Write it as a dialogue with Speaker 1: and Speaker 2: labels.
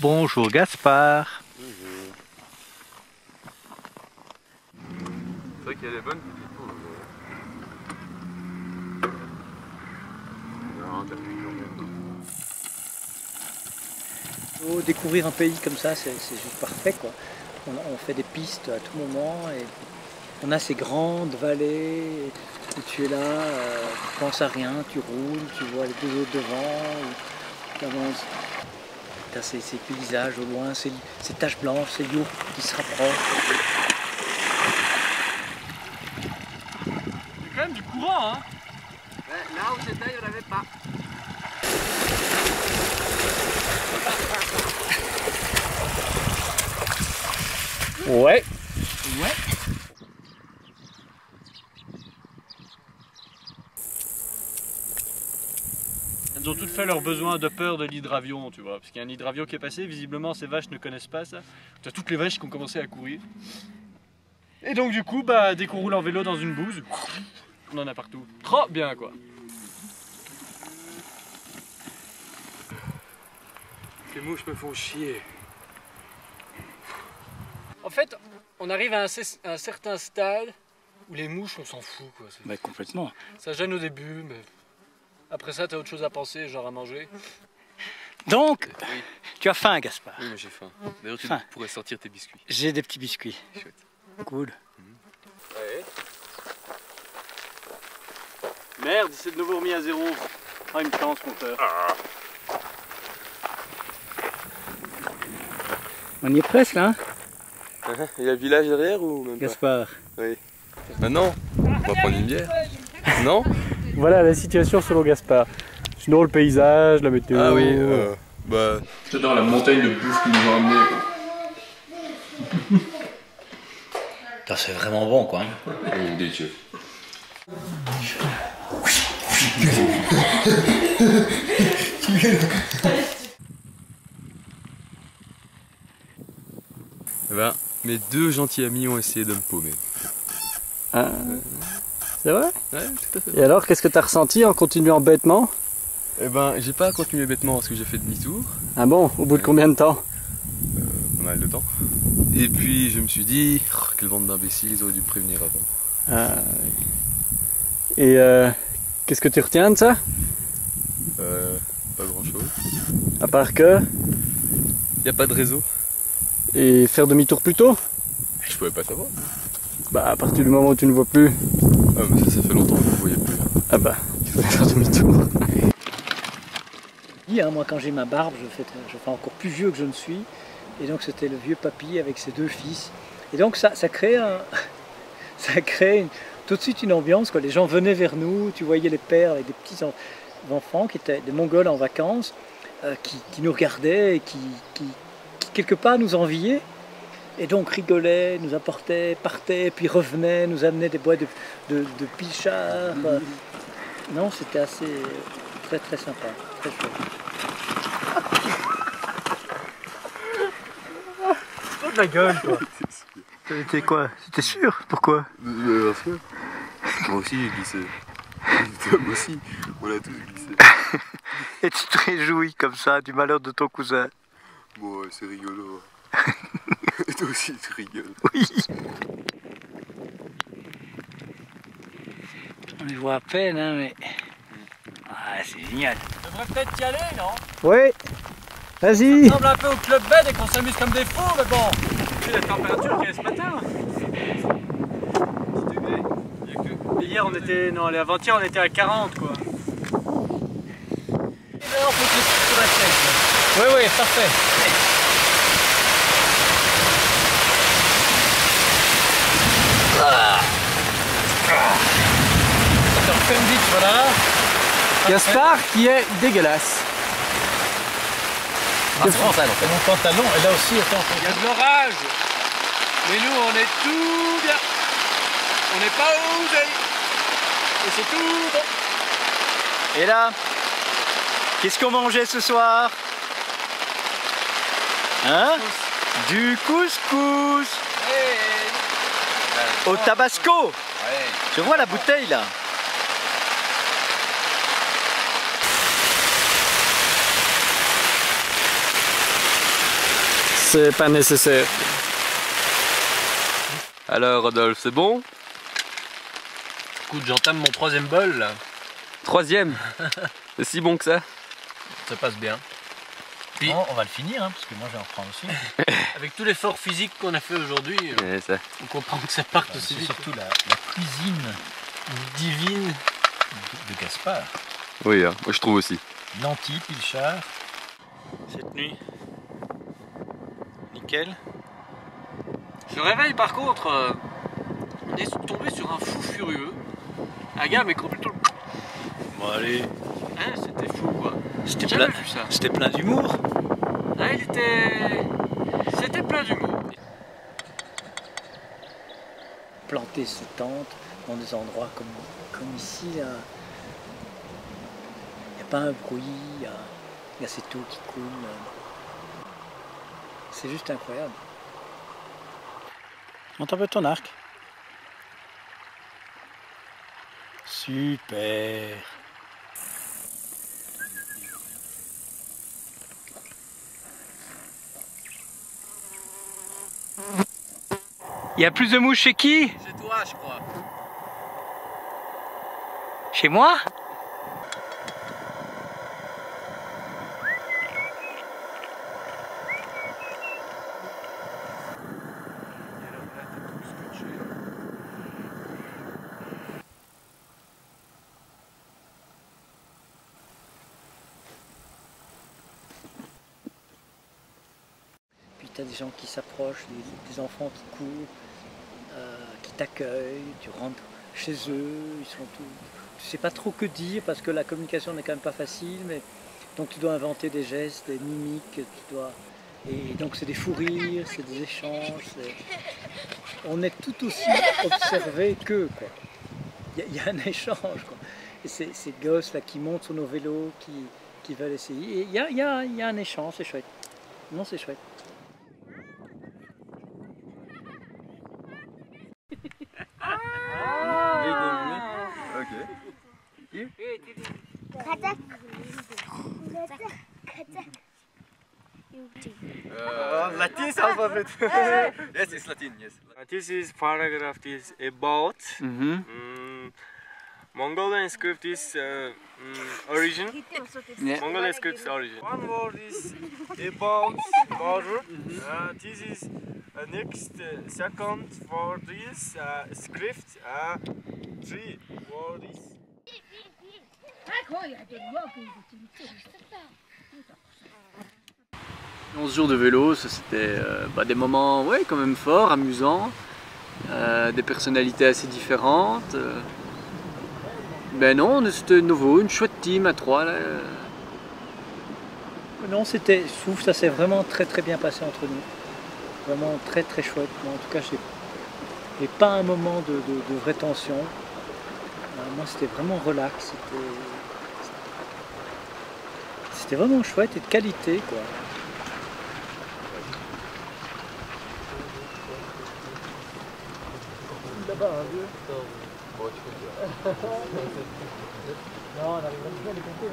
Speaker 1: Bonjour Gaspard.
Speaker 2: Bonjour. C'est vrai qu'il y a des bonnes petites poules. Non, t'as vu
Speaker 3: Faut découvrir un pays comme ça, c'est juste parfait quoi. On fait des pistes à tout moment et on a ces grandes vallées où tu es là, tu penses à rien, tu roules, tu vois les deux autres devant, tu avances. Tu as ces paysages au loin, ces taches blanches, ces yourtes qui se rapprochent.
Speaker 2: Il y a quand même du courant, hein. Ouais, là où j'étais, il n'y en avait pas.
Speaker 3: Ouais. Ouais.
Speaker 4: Elles ont toutes fait leurs besoins de peur de l'hydravion, tu vois. Parce qu'il y a un hydravion qui est passé, visiblement ces vaches ne connaissent pas ça. Tu as toutes les vaches qui ont commencé à courir. Et donc du coup, bah, dès qu'on roule en vélo dans une bouse, on en a partout. Trop bien quoi.
Speaker 2: Les mouches me font chier.
Speaker 4: En fait, on arrive à un certain stade où les mouches, on s'en fout quoi.
Speaker 3: Bah complètement.
Speaker 4: Ça gêne au début, mais après ça, t'as autre chose à penser, genre à manger.
Speaker 3: Donc,
Speaker 2: Oui.
Speaker 3: tu as faim Gaspard?
Speaker 2: Oui, mais j'ai faim. D'ailleurs, tu
Speaker 3: Faim.
Speaker 2: pourrais sortir tes biscuits.
Speaker 3: J'ai des petits biscuits.
Speaker 2: Chouette.
Speaker 3: Cool.
Speaker 2: Ouais.
Speaker 4: Merde, il s'est de nouveau remis à zéro. Ah, une chance, compteur.
Speaker 3: On y est presque là, hein,
Speaker 2: Il y a le village derrière ou même pas?
Speaker 3: Gaspard?
Speaker 2: Oui. Maintenant, on va prendre une bière. Non?
Speaker 4: Voilà la situation selon Gaspard. Sinon, le paysage, la météo.
Speaker 2: Ah oui, bah...
Speaker 4: J'adore la montagne de bouffe qu'ils nous ont amené.
Speaker 3: C'est vraiment bon quoi.
Speaker 2: Délicieux. Eh ben, mes deux gentils amis ont essayé de me paumer.
Speaker 3: Ah, c'est vrai?
Speaker 2: Ouais, tout à fait.
Speaker 3: Et alors, qu'est-ce que tu as ressenti en continuant bêtement?
Speaker 2: Eh ben, j'ai pas continué bêtement parce que j'ai fait demi-tour,
Speaker 3: Ah bon, au bout de combien de temps?
Speaker 2: pas mal de temps. Et puis je me suis dit, oh, quelle bande d'imbéciles, ils auraient dû me prévenir avant.
Speaker 3: Ah, oui. Et qu'est-ce que tu retiens de ça?
Speaker 2: Pas grand-chose.
Speaker 3: À part que...
Speaker 2: Y a pas de réseau.
Speaker 3: Et faire demi-tour plus tôt?
Speaker 2: Je pouvais pas savoir.
Speaker 3: Bah à partir du moment où tu ne vois plus.
Speaker 2: Ah mais ça fait longtemps que vous voyez plus.
Speaker 3: Ah bah, il fallait faire demi-tour. Moi quand j'ai ma barbe, je fais encore plus vieux que je ne suis. Et donc c'était le vieux papy avec ses deux fils. Et donc ça crée tout de suite une ambiance, quoi. Les gens venaient vers nous, tu voyais les pères avec des petits enfants qui étaient des Mongols en vacances, qui nous regardaient et qui quelque part nous enviaient. Et donc rigolaient, nous apportaient, partaient, puis revenaient, nous amenaient des boîtes de pichards. Non, c'était assez très très sympa, très chouette.
Speaker 4: Oh de la gueule, toi.
Speaker 3: C'était quoi? C'était sûr? Pourquoi?
Speaker 2: Bien sûr. Moi aussi j'ai glissé. Moi aussi, on a tous glissé.
Speaker 3: Et tu te réjouis comme ça du malheur de ton cousin?
Speaker 2: Bon, c'est rigolo. Et toi aussi tu rigoles.
Speaker 3: Oui. On les voit à peine, hein, mais... Ah, c'est génial.
Speaker 4: On devrait peut-être y aller, non?
Speaker 3: Oui. Vas-y.
Speaker 4: On ressemble un peu au Club Med et qu'on s'amuse comme des fous, mais bon. Vu la température qu'il y a ce matin. 10 degrés. Et hier on était. Non, avant-hier on était à 40 quoi. Et là on peut se laisser sur la tête. Oui, oui, parfait. Ça te referme vite, voilà.
Speaker 3: Gaspard qui est dégueulasse.
Speaker 4: Ah, c'est vraiment ça, en fait. Mon pantalon, et là aussi, attends. Il y a de l'orage. Mais nous, on est tout bien. On n'est pas osé. Et c'est tout bon.
Speaker 3: Et là, qu'est-ce qu'on mangeait ce soir? Hein? Du couscous.
Speaker 4: Hey.
Speaker 3: Au tabasco.
Speaker 4: Ouais.
Speaker 3: Je vois la bouteille là.
Speaker 4: c'est pas nécessaire.
Speaker 2: Alors Rodolphe, c'est bon?
Speaker 1: Écoute, j'entame mon 3e bol là.
Speaker 2: 3e. C'est si bon que ça?
Speaker 1: Ça passe bien. Puis, bon, on va le finir, hein, parce que moi je vais en reprendre aussi. Avec tout l'effort physique qu'on a fait aujourd'hui, on comprend que ça parte aussi vite. Surtout la cuisine divine de Gaspard.
Speaker 2: Oui, hein, moi je trouve aussi.
Speaker 1: Lentilles, pilchard. Cette nuit, nickel.
Speaker 4: Le réveil par contre, on est tombé sur un fou furieux. Un gars mais complètement...
Speaker 1: Bon allez.
Speaker 4: Hein, c'était fou quoi.
Speaker 1: C'était plein d'humour.
Speaker 4: Ah, c'était plein d'humour.
Speaker 3: Planter ses tentes dans des endroits comme ici, il n'y a pas un bruit, il y a cette eau qui coule. C'est juste incroyable. Monte un peu ton arc. Super.
Speaker 1: Il y a plus de mouches chez qui?
Speaker 4: Chez toi je crois.
Speaker 1: Chez moi?
Speaker 3: Tu as des gens qui s'approchent, des enfants qui courent, qui t'accueillent, tu rentres chez eux, ils sont tous... Tu sais pas trop que dire parce que la communication n'est quand même pas facile, mais donc tu dois inventer des gestes, des mimiques, et donc c'est des fous rires, c'est des échanges, on est tout aussi observé qu'eux, quoi. Il y a un échange, quoi. Et ces gosses là qui montent sur nos vélos, qui veulent essayer, il y a un échange, c'est chouette. Non, c'est chouette.
Speaker 5: Latin alphabet. Yes, it's Latin. Yes.
Speaker 6: This is paragraph is about Mongolian script is origin. Mongolian script is origin. One word is about border. This is next second for this script. 3 words.
Speaker 4: 11 jours de vélo, ça c'était des moments quand même forts, amusants, des personnalités assez différentes. Ben non, c'était nouveau, une chouette team à 3 là.
Speaker 3: Non, je trouve que ça s'est vraiment très bien passé entre nous. Vraiment très chouette. En tout cas, j'ai pas un moment de vraie tension. Moi, c'était vraiment relax. C'était vraiment chouette et de qualité, quoi. Là-bas, un vieux. Non, on arrive à les compter.